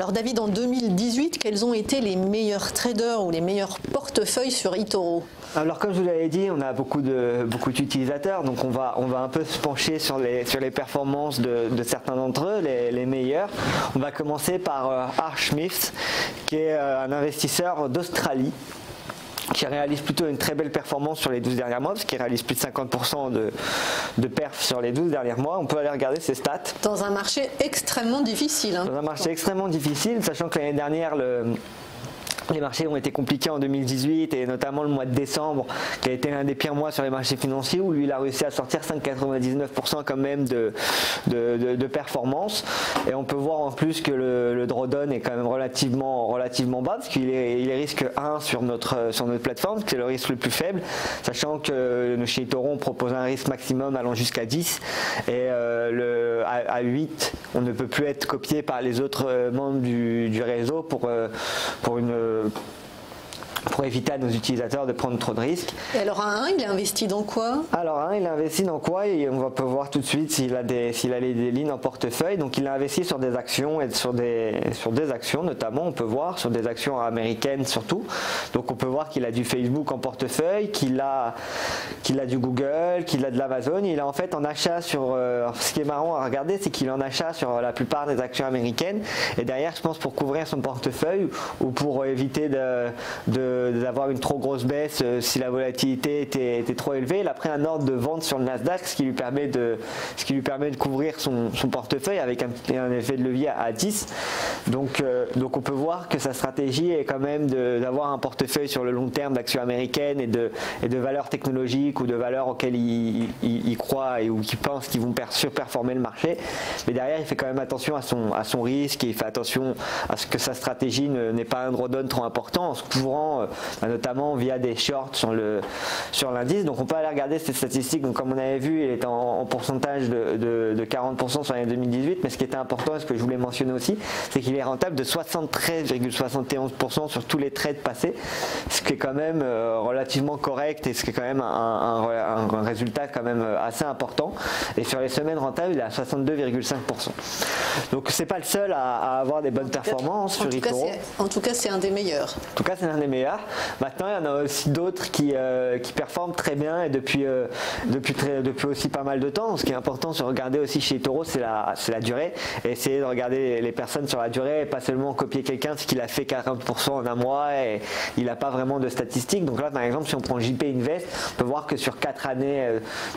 Alors David, en 2018, quels ont été les meilleurs traders ou les meilleurs portefeuilles sur eToro? Alors comme je vous l'avais dit, on a beaucoup d'utilisateurs, donc on va un peu se pencher sur les performances de certains d'entre eux, les meilleurs. On va commencer par Arch Smith, qui est un investisseur d'Australie, qui réalise plutôt une très belle performance sur les 12 derniers mois, parce qu'il réalise plus de 50% de perf sur les 12 derniers mois. On peut aller regarder ses stats. Dans un marché extrêmement difficile. Dans un marché extrêmement difficile, sachant que l'année dernière, les marchés ont été compliqués en 2018 et notamment le mois de décembre qui a été l'un des pires mois sur les marchés financiers où lui il a réussi à sortir 5,99% quand même de performance, et on peut voir en plus que le drawdown est quand même relativement bas parce qu'il est risque 1 sur notre plateforme, c'est le risque le plus faible, sachant que chez eToro on propose un risque maximum allant jusqu'à 10 et à 8 on ne peut plus être copié par les autres membres du réseau pour éviter à nos utilisateurs de prendre trop de risques. Et alors à 1, il est investi dans quoi? Alors à 1, il a investi dans quoi? Et on peut voir tout de suite s'il a des lignes en portefeuille. Donc il a investi sur des actions et sur des actions notamment, on peut voir sur des actions américaines surtout. Donc on peut voir qu'il a du Facebook en portefeuille, qu'il a du Google, qu'il a de l'Amazon. Il a en fait en achat sur... ce qui est marrant à regarder, c'est qu'il est en achat sur la plupart des actions américaines. Et derrière, je pense pour couvrir son portefeuille ou pour éviter d'avoir une trop grosse baisse si la volatilité était trop élevée. Il a pris un ordre de vente sur le Nasdaq, ce qui lui permet de couvrir son portefeuille avec un effet de levier à 10. Donc on peut voir que sa stratégie est quand même d'avoir un portefeuille sur le long terme d'actions américaines et de valeurs technologiques ou de valeurs auxquelles il croit ou qu'il pense qu'ils vont surperformer le marché. Mais derrière, il fait quand même attention à son risque et il fait attention à ce que sa stratégie n'est pas un drawdown trop important en se couvrant notamment via des shorts sur l'indice. Donc on peut aller regarder ces statistiques. Donc comme on avait vu, il est en pourcentage de 40% sur l'année 2018, mais ce qui était important et ce que je voulais mentionner aussi, c'est qu'il est rentable de 73,71% sur tous les trades passés, ce qui est quand même relativement correct et ce qui est quand même un résultat quand même assez important. Et sur les semaines rentables, il est à 62,5%. Donc c'est pas le seul à avoir des bonnes performances sur eToro. En tout cas, c'est un des meilleurs. En tout cas, c'est l'un des meilleurs. Maintenant, il y en a aussi d'autres qui performent très bien et depuis aussi pas mal de temps. Ce qui est important de regarder aussi chez eToro, c'est la durée. Et essayer de regarder les personnes sur la durée et pas seulement copier quelqu'un parce qu'il a fait 40% en un mois et il n'a pas vraiment de statistiques. Donc là, par exemple, si on prend JP Invest, on peut voir que sur 4 années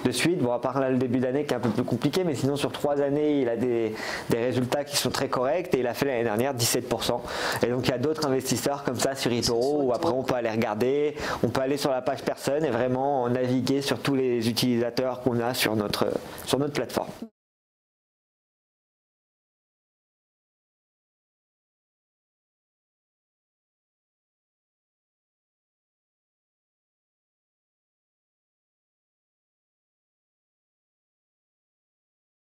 de suite, bon, à part là le début d'année qui est un peu plus compliqué, mais sinon sur 3 années, il a des résultats qui sont très corrects et il a fait l'année dernière 17%. Et donc il y a d'autres investisseurs comme ça sur eToro où après on peut aller regarder, on peut aller sur la page personne et vraiment naviguer sur tous les utilisateurs qu'on a sur notre plateforme.